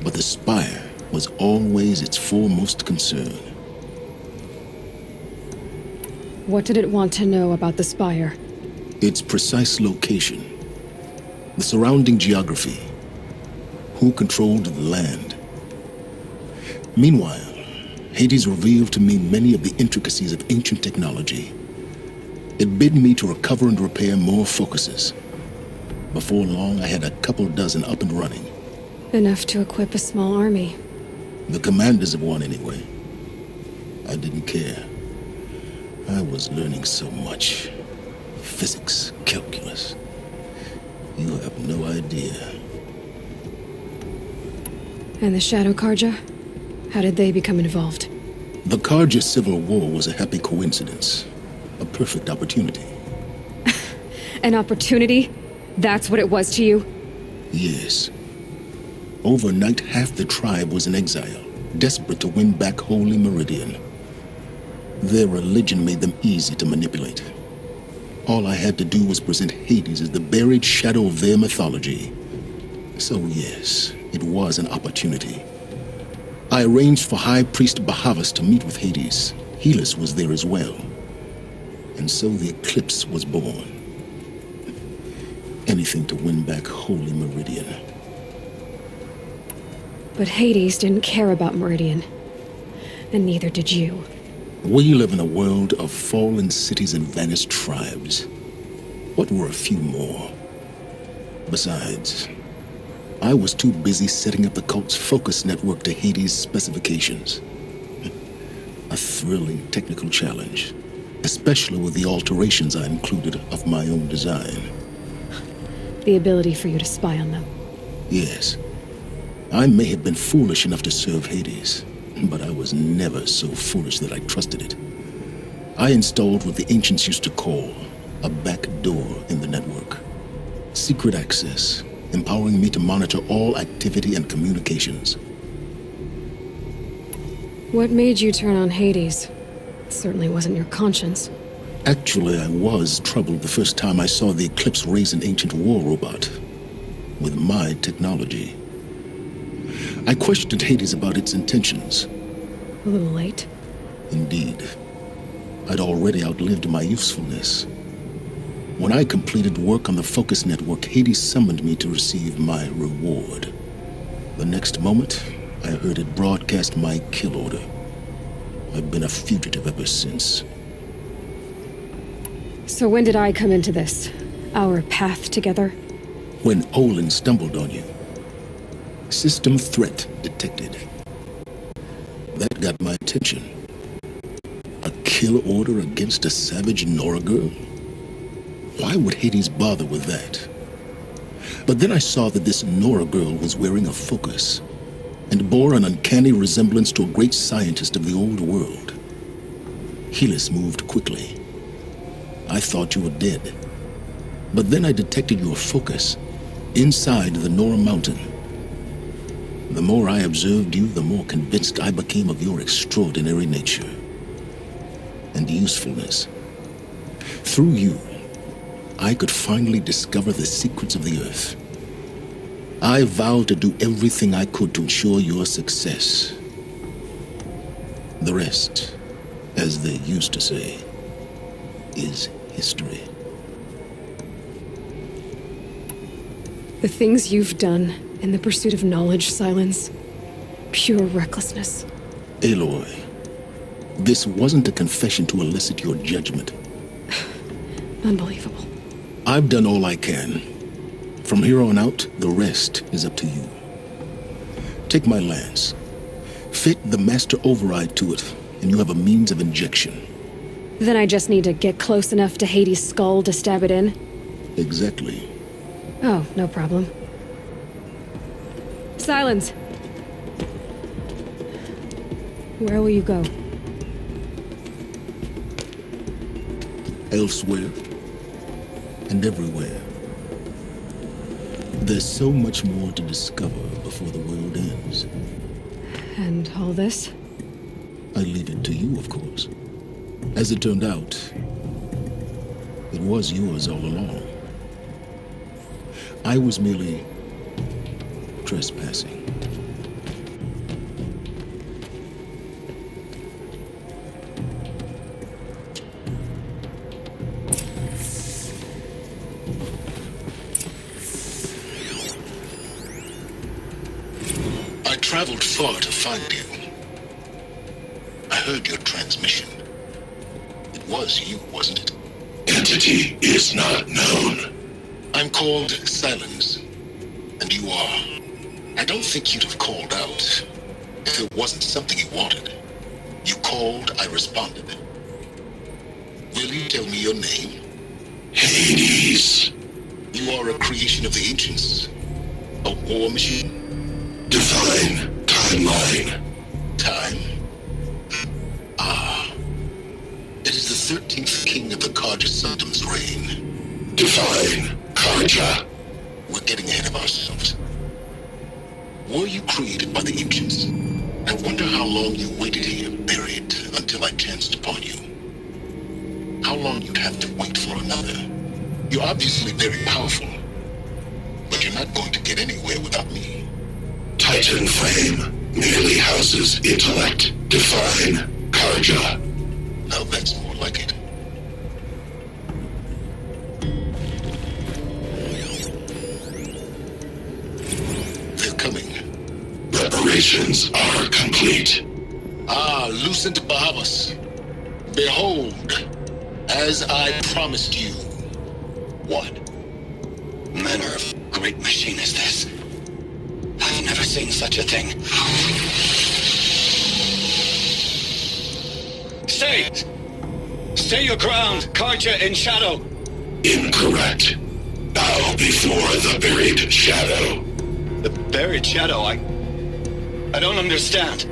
But the Spire was always its foremost concern. What did it want to know about the Spire? Its precise location, the surrounding geography, who controlled the land. Meanwhile, Hades revealed to me many of the intricacies of ancient technology. It bid me to recover and repair more focuses. Before long, I had a couple dozen up and running. Enough to equip a small army. The commanders of one, anyway. I didn't care. I was learning so much. Physics, calculus. You have no idea. And the Shadow Karja? How did they become involved? The Karja Civil War was a happy coincidence. A perfect opportunity. An opportunity? That's what it was to you? Yes. Overnight, half the tribe was in exile, desperate to win back Holy Meridian. Their religion made them easy to manipulate. All I had to do was present Hades as the buried shadow of their mythology. So yes, it was an opportunity. I arranged for High Priest Bahavas to meet with Hades. Helis was there as well. And so the eclipse was born. Anything to win back Holy Meridian. But Hades didn't care about Meridian. And neither did you. We live in a world of fallen cities and vanished tribes. What were a few more? Besides, I was too busy setting up the cult's focus network to Hades' specifications. A thrilling technical challenge, especially with the alterations I included of my own design. The ability for you to spy on them. Yes. I may have been foolish enough to serve Hades, but I was never so foolish that I trusted it. I installed what the ancients used to call a back door in the network. Secret access, empowering me to monitor all activity and communications. What made you turn on Hades? It certainly wasn't your conscience. Actually, I was troubled the first time I saw the Eclipse raise an ancient war robot with my technology. I questioned Hades about its intentions. A little late. Indeed. I'd already outlived my usefulness. When I completed work on the Focus Network, Hades summoned me to receive my reward. The next moment, I heard it broadcast my kill order. I've been a fugitive ever since. So when did I come into this? Our path together? When Olin stumbled on you. System threat detected. That got my attention. A kill order against a savage Nora girl? Why would Hades bother with that? But then I saw that this Nora girl was wearing a focus and bore an uncanny resemblance to a great scientist of the old world. Helis moved quickly. I thought you were dead. But then I detected your focus inside the Nora mountain. The more I observed you, the more convinced I became of your extraordinary nature and usefulness. Through you, I could finally discover the secrets of the Earth. I vowed to do everything I could to ensure your success. The rest, as they used to say, is history. The things you've done in the pursuit of knowledge, Silence. Pure recklessness. Aloy, this wasn't a confession to elicit your judgment. Unbelievable. I've done all I can. From here on out, the rest is up to you. Take my lance. Fit the master override to it, and you have a means of injection. Then I just need to get close enough to Hades' skull to stab it in? Exactly. Oh, no problem. Silence! Where will you go? Elsewhere. And everywhere. There's so much more to discover before the world ends. And all this? I leave it to you, of course. As it turned out, it was yours all along. I was merely trespassing. I traveled far to find you. I heard your transmission. It was you, wasn't it? Entity is not known. I'm called Silence, and you are. I don't think you'd have called out if it wasn't something you wanted. You called, I responded. Will you tell me your name? Hades. You are a creation of the ancients. A war machine? Define timeline. Time? Ah. It is the 13th king of the Karja Sanctum's reign. Define Karja. We're getting ahead of ourselves. Were you created by the ancients? I wonder how long you waited here, buried, until I chanced upon you. How long you'd have to wait for another. You're obviously very powerful, but you're not going to get anywhere without me. Titan Flame merely houses intellect. Define Karja. Now that's more like it. They're coming. Preparations are complete. Ah, Lucent Bahamas. Behold, as I promised you. What manner of great machine is this? I've never seen such a thing. Stay! Stay your ground, Karja in shadow! Incorrect. Bow before the buried shadow. The buried shadow? I don't understand.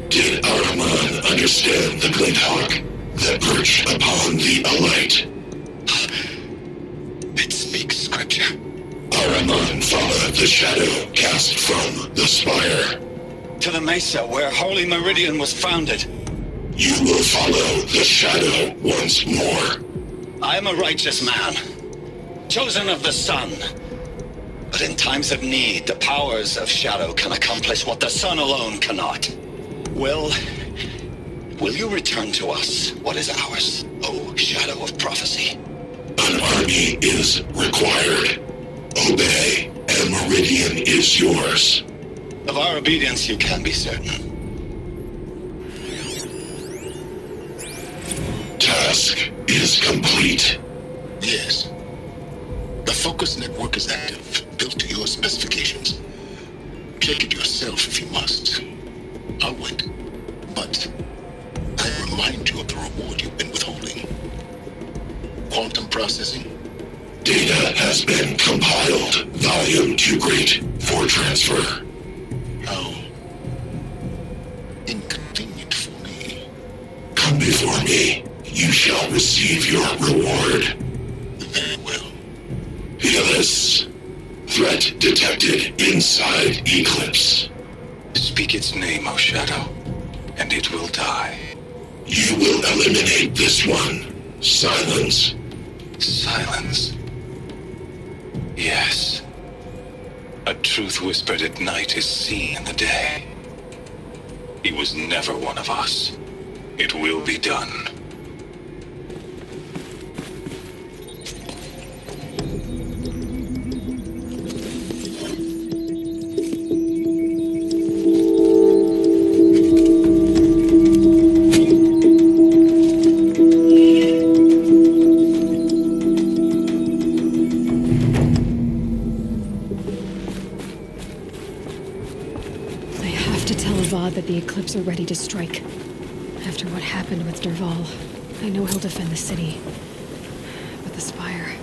Did Araman understand the glint hawk that perched upon the alight? It speaks scripture. Araman followed the shadow cast from the spire. To the mesa where Holy Meridian was founded. You will follow the shadow once more. I am a righteous man, chosen of the sun. But in times of need, the powers of shadow can accomplish what the sun alone cannot. Will you return to us what is ours, O shadow of prophecy? An army is required. Obey, and Meridian is yours. Of our obedience you can be certain. Task is complete. Yes. The focus network is active, built to your specifications. Check it yourself if you must. I'll wait. But I remind you of the reward you've been withholding. Quantum processing? Data has been compiled. Volume too great for transfer. How inconvenient for me. Come before me. You shall receive your reward. Very well. Helis. Threat detected inside Eclipse. Speak its name, O Shadow, and it will die. You will eliminate this one. Silence. Silence. Yes. A truth whispered at night is seen in the day. He was never one of us. It will be done. strike. After what happened with Derval, I know he'll defend the city. But the Spire...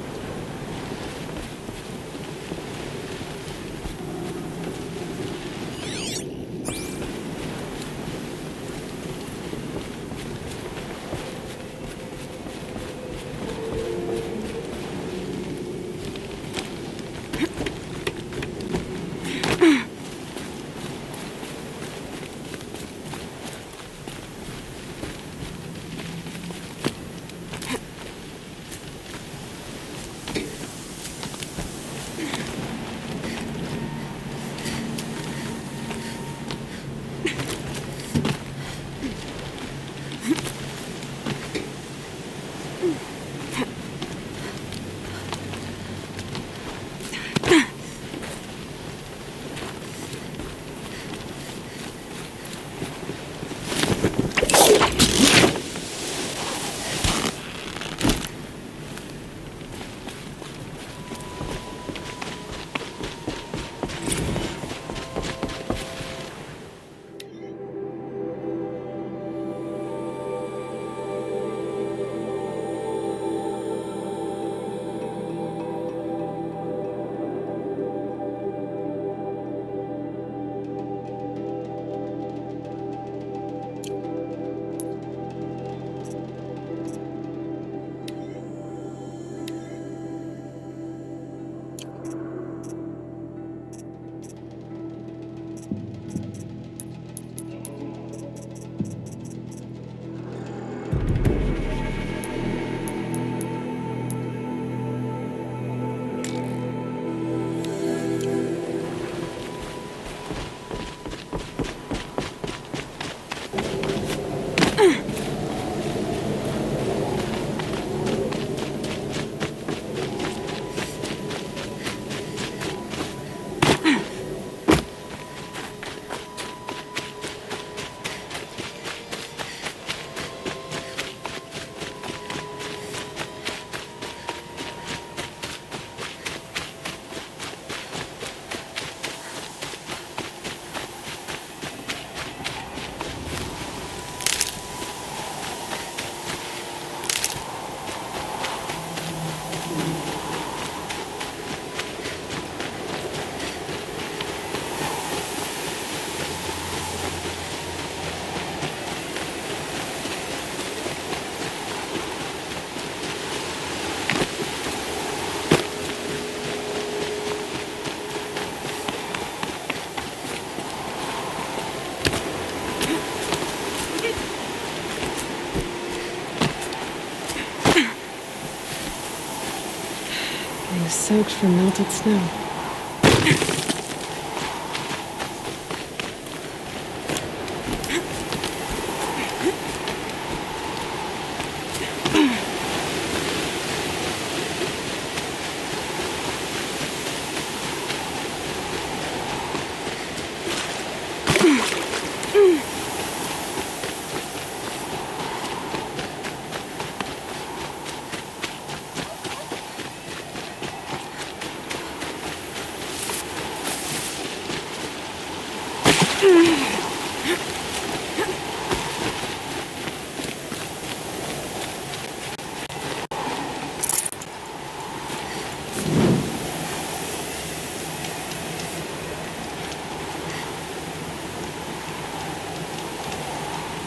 soaked from melted snow.